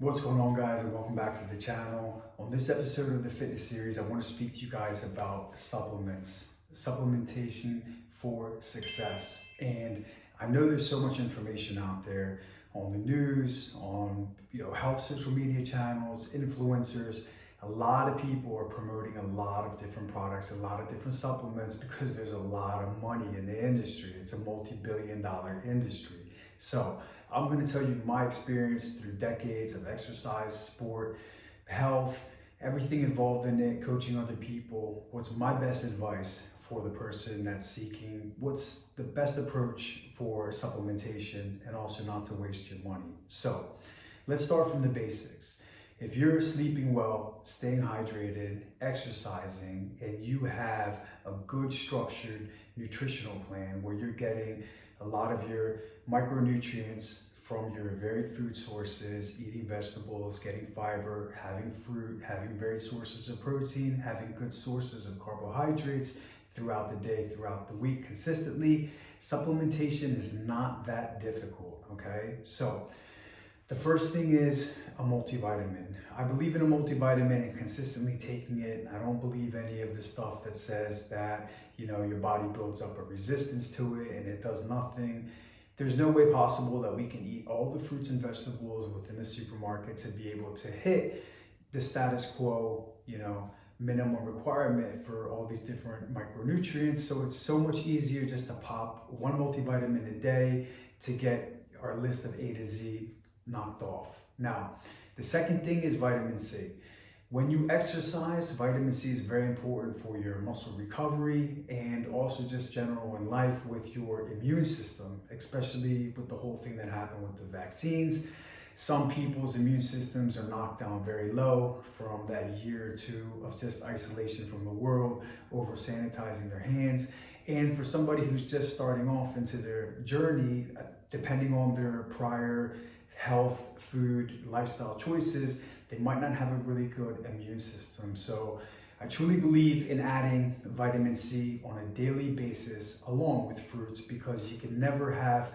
What's going on, guys, and welcome back to the channel. On this episode of the fitness series, I want to speak to you guys about supplements, supplementation for success. And I know there's so much information out there on the news, on health social media channels, influencers. A lot of people are promoting a lot of different products, a lot of different supplements, because there's a lot of money in the industry. It's a multi-billion-dollar industry. So I'm going to tell you my experience through decades of exercise, sport, health, everything involved in it, coaching other people. What's my best advice for the person that's seeking? What's the best approach for supplementation, and also not to waste your money? So let's start from the basics. If you're sleeping well, staying hydrated, exercising, and you have a good structured nutritional plan where you're getting a lot of your micronutrients from your varied food sources, eating vegetables, getting fiber, having fruit, having varied sources of protein, having good sources of carbohydrates throughout the day, throughout the week, consistently, supplementation is not that difficult, okay? So the first thing is a multivitamin. I believe in a multivitamin and consistently taking it. I don't believe any of the stuff that says that, your body builds up a resistance to it and it does nothing. There's no way possible that we can eat all the fruits and vegetables within the supermarket to be able to hit the status quo, minimum requirement for all these different micronutrients. So it's so much easier just to pop one multivitamin a day to get our list of A to Z knocked off. Now, the second thing is vitamin C. When you exercise, vitamin C is very important for your muscle recovery and also just general in life with your immune system, especially with the whole thing that happened with the vaccines. Some people's immune systems are knocked down very low from that year or two of just isolation from the world, over sanitizing their hands. And for somebody who's just starting off into their journey, depending on their prior health, food, lifestyle choices, they might not have a really good immune system. So I truly believe in adding vitamin C on a daily basis along with fruits, because you can never have,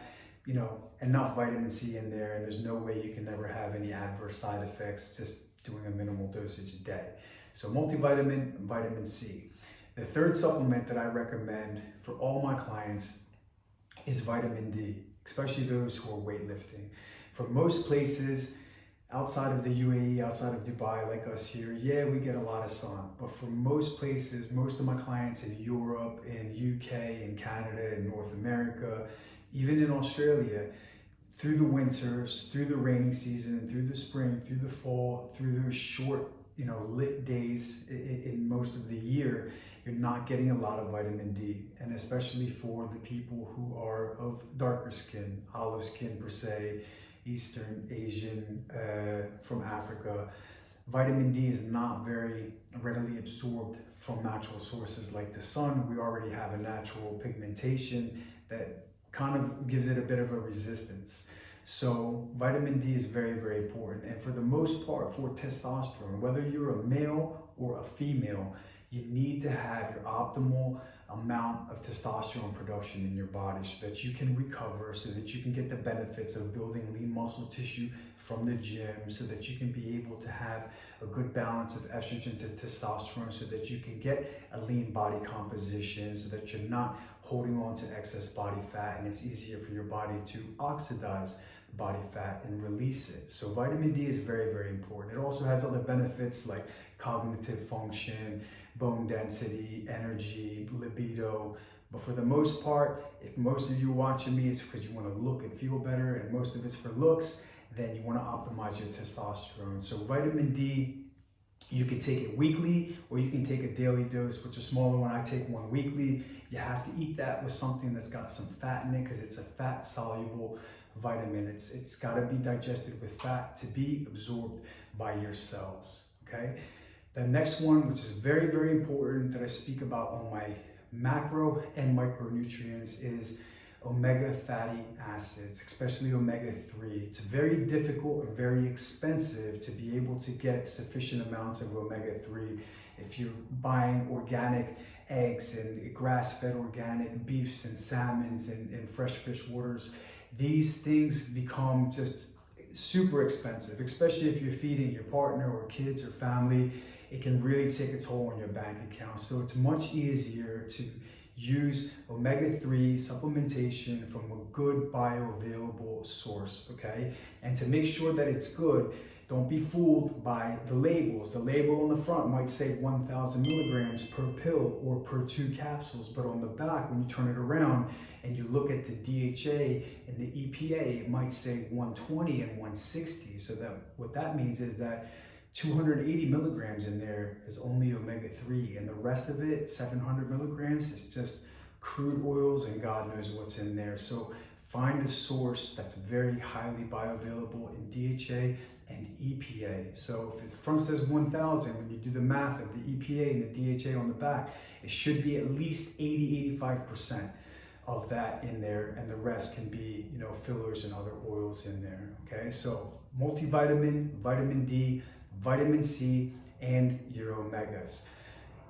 enough vitamin C in there, and there's no way you can never have any adverse side effects just doing a minimal dosage a day. So multivitamin, vitamin C. The third supplement that I recommend for all my clients is vitamin D, especially those who are weightlifting. For most places outside of the UAE, outside of Dubai, like us here, yeah, we get a lot of sun. But for most places, most of my clients in Europe, in UK, in Canada, in North America, even in Australia, through the winters, through the rainy season, through the spring, through the fall, through those short, lit days in most of the year, you're not getting a lot of vitamin D. And especially for the people who are of darker skin, olive skin per se, Eastern Asian, from Africa, vitamin D is not very readily absorbed from natural sources like the sun. We already have a natural pigmentation that kind of gives it a bit of a resistance. So vitamin D is very, very important. And for the most part, for testosterone, whether you're a male or a female, you need to have your optimal amount of testosterone production in your body so that you can recover, so that you can get the benefits of building lean muscle tissue from the gym, so that you can be able to have a good balance of estrogen to testosterone, so that you can get a lean body composition, so that you're not holding on to excess body fat, and it's easier for your body to oxidize body fat and release it. So vitamin D is very, very important. It also has other benefits like cognitive function, bone density, energy, libido. But for the most part, if most of you are watching me, it's because you want to look and feel better, and most of it's for looks, then you want to optimize your testosterone. So vitamin D, you can take it weekly or you can take a daily dose, which is smaller one. I take one weekly. You have to eat that with something that's got some fat in it, because it's a fat soluble vitamin. It's got to be digested with fat to be absorbed by your cells, okay? The next one, which is very, very important, that I speak about on my macro and micronutrients, is omega fatty acids, especially omega-3. It's very difficult and very expensive to be able to get sufficient amounts of omega-3 if you're buying organic eggs and grass-fed organic beefs and salmons and fresh fish waters. These things become just super expensive, especially if you're feeding your partner or kids or family. It can really take a toll on your bank account. So it's much easier to use omega-3 supplementation from a good bioavailable source, okay? And to make sure that it's good, don't be fooled by the labels. The label on the front might say 1,000 milligrams per pill or per 2 capsules, but on the back, when you turn it around and you look at the DHA and the EPA, it might say 120 and 160. So that what that means is that 280 milligrams in there is only omega-3, and the rest of it, 700 milligrams, is just crude oils and God knows what's in there. So find a source that's very highly bioavailable in DHA and EPA. So if the front says 1,000, when you do the math of the EPA and the DHA on the back, it should be at least 80-85% of that in there, and the rest can be, you know, fillers and other oils in there. Okay, so multivitamin, vitamin D, vitamin C, and your omegas.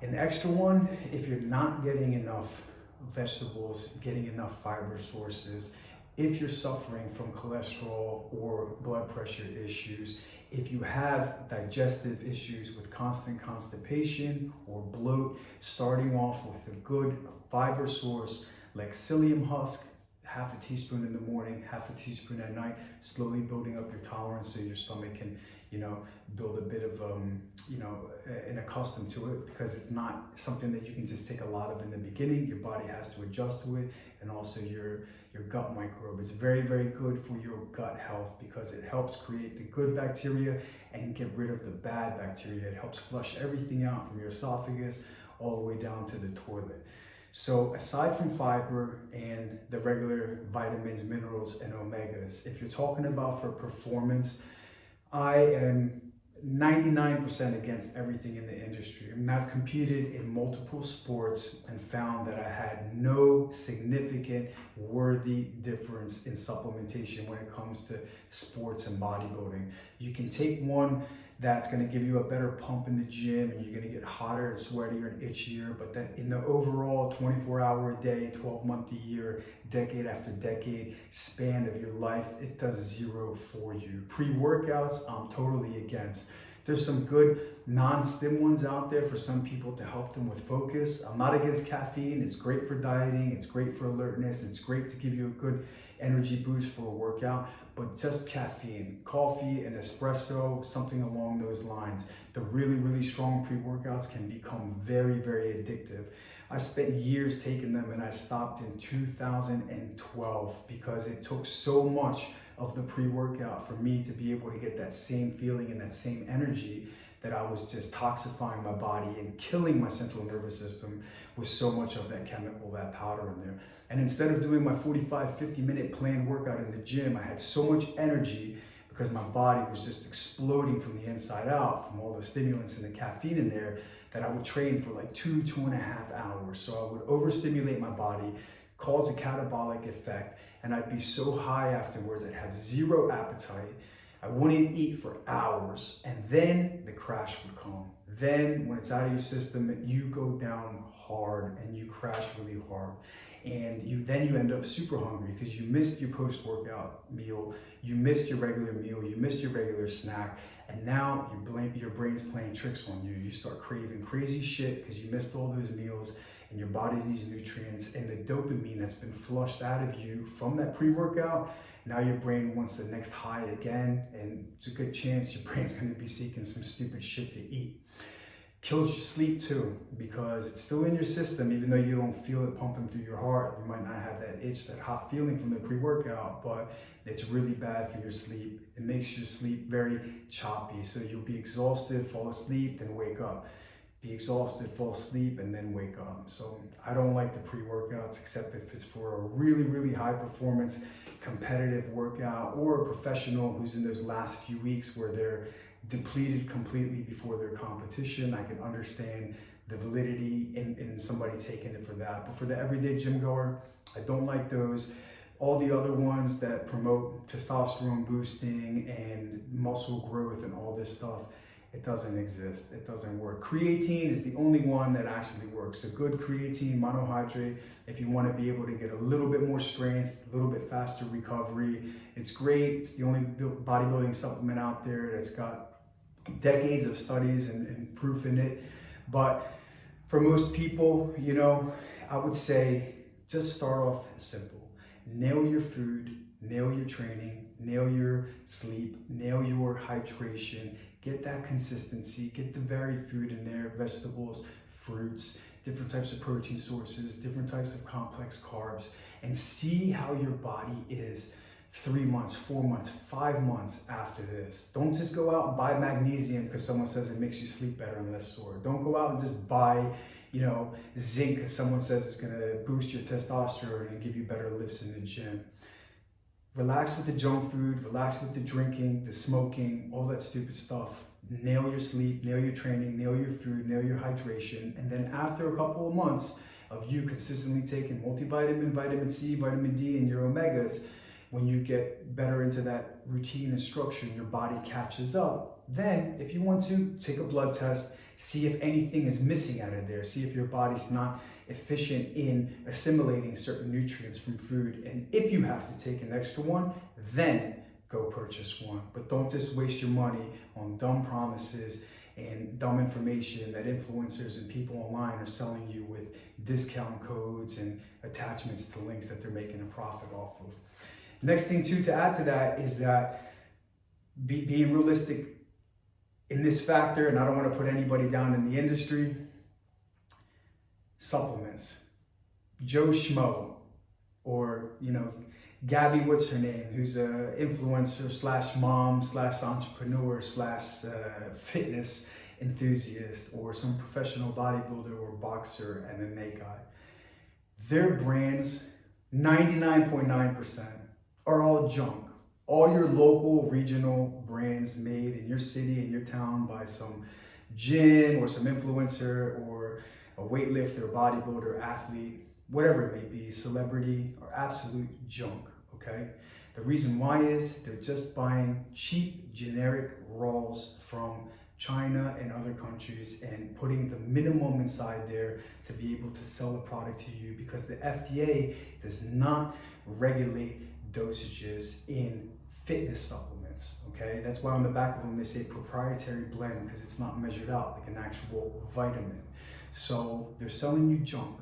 An extra one, if you're not getting enough vegetables, getting enough fiber sources, if you're suffering from cholesterol or blood pressure issues, if you have digestive issues with constant constipation or bloat, starting off with a good fiber source like psyllium husk, half a teaspoon in the morning, half a teaspoon at night, slowly building up your tolerance so your stomach can, you know, build a bit of, and accustom to it, because it's not something that you can just take a lot of in the beginning. Your body has to adjust to it, and also your gut microbe. It's very, very good for your gut health because it helps create the good bacteria and get rid of the bad bacteria. It helps flush everything out from your esophagus all the way down to the toilet. So aside from fiber and the regular vitamins, minerals, and omegas, if you're talking about for performance, I am 99% against everything in the industry. I mean, I've competed in multiple sports and found that I had no significant worthy difference in supplementation when it comes to sports and bodybuilding. You can take one that's going to give you a better pump in the gym, and you're going to get hotter and sweatier and itchier, but that in the overall 24-hour a day, 12-month a year, decade after decade span of your life, it does zero for you. Pre-workouts, I'm totally against. There's some good non-stim ones out there for some people to help them with focus. I'm not against caffeine. It's great for dieting. It's great for alertness. It's great to give you a good energy boost for a workout, but just caffeine, coffee and espresso, something along those lines. The really, really strong pre-workouts can become very, very addictive. I spent years taking them, and I stopped in 2012 because it took so much of the pre-workout for me to be able to get that same feeling and that same energy, that I was just toxifying my body and killing my central nervous system with so much of that chemical, that powder in there. And instead of doing my 45-50-minute planned workout in the gym, I had so much energy because my body was just exploding from the inside out from all the stimulants and the caffeine in there, that I would train for like 2.5 hours. So I would overstimulate my body, cause a catabolic effect, and I'd be so high afterwards, I'd have zero appetite. I wouldn't eat for hours, and then the crash would come. Then when it's out of your system, you go down hard and you crash really hard. And then you end up super hungry because you missed your post-workout meal, you missed your regular meal, you missed your regular snack, and now your brain's playing tricks on you. You start craving crazy shit because you missed all those meals, and your body needs nutrients, and the dopamine that's been flushed out of you from that pre-workout, now your brain wants the next high again, and it's a good chance your brain's going to be seeking some stupid shit to eat. Kills your sleep too, because it's still in your system, even though you don't feel it pumping through your heart. You might not have that itch, that hot feeling from the pre-workout, but it's really bad for your sleep. It makes your sleep very choppy, so you'll be exhausted, fall asleep, then wake up. Be exhausted, fall asleep, and then wake up. So I don't like the pre-workouts, except if it's for a really, really high performance competitive workout, or a professional who's in those last few weeks where they're depleted completely before their competition. I can understand the validity in somebody taking it for that. But for the everyday gym goer, I don't like those. All the other ones that promote testosterone boosting and muscle growth and all this stuff, It doesn't exist. It doesn't work. Creatine is the only one that actually works. A good creatine monohydrate, if you want to be able to get a little bit more strength, a little bit faster recovery, it's great. It's the only bodybuilding supplement out there that's got decades of studies and proof in it. But for most people, you know, I would say just start off simple. Nail your food, nail your training, nail your sleep, nail your hydration, get that consistency, get the varied food in there, vegetables, fruits, different types of protein sources, different types of complex carbs, and see how your body is 3 months, 4 months, 5 months after this. Don't just go out and buy magnesium because someone says it makes you sleep better and less sore. Don't go out and just buy, you know, zinc because someone says it's gonna boost your testosterone and give you better lifts in the gym. Relax with the junk food, relax with the drinking, the smoking, all that stupid stuff. Nail your sleep, nail your training, nail your food, nail your hydration. And then after a couple of months of you consistently taking multivitamin, vitamin C, vitamin D, and your omegas, when you get better into that routine and structure and your body catches up, then if you want to, take a blood test, see if anything is missing out of there, see if your body's not efficient in assimilating certain nutrients from food. And if you have to take an extra one, then go purchase one. But don't just waste your money on dumb promises and dumb information that influencers and people online are selling you with discount codes and attachments to links that they're making a profit off of. Next thing too, to add to that, is that being realistic in this factor, and I don't want to put anybody down in the industry, supplements. Joe Schmo, or, you know, Gabby, what's her name, who's a influencer slash mom slash entrepreneur slash fitness enthusiast, or some professional bodybuilder or boxer MMA guy. Their brands, 99.9%, are all junk. All your local regional brands made in your city, in your town, by some gym or some influencer or a weightlifter, bodybuilder, athlete, whatever it may be, celebrity, are absolute junk, okay? The reason why is they're just buying cheap, generic raws from China and other countries and putting the minimum inside there to be able to sell the product to you, because the FDA does not regulate dosages in fitness supplements, okay? That's why on the back of them they say proprietary blend, because it's not measured out like an actual vitamin. So they're selling you junk.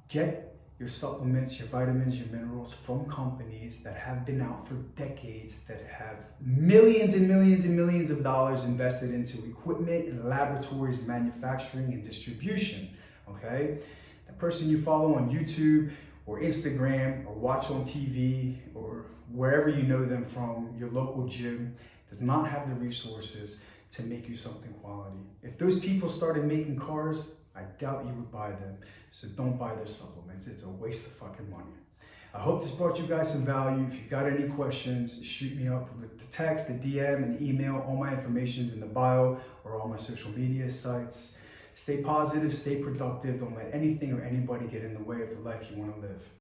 Get your supplements, your vitamins, your minerals from companies that have been out for decades, that have millions and millions and millions of dollars invested into equipment and laboratories, manufacturing and distribution, okay? The person you follow on YouTube or Instagram or watch on TV or wherever you know them from, your local gym, does not have the resources to make you something quality. If those people started making cars, I doubt you would buy them. So don't buy their supplements. It's a waste of fucking money. I hope this brought you guys some value. If you got any questions, shoot me up with the text, the DM, and the email. All my information is in the bio or all my social media sites. Stay positive, stay productive. Don't let anything or anybody get in the way of the life you want to live.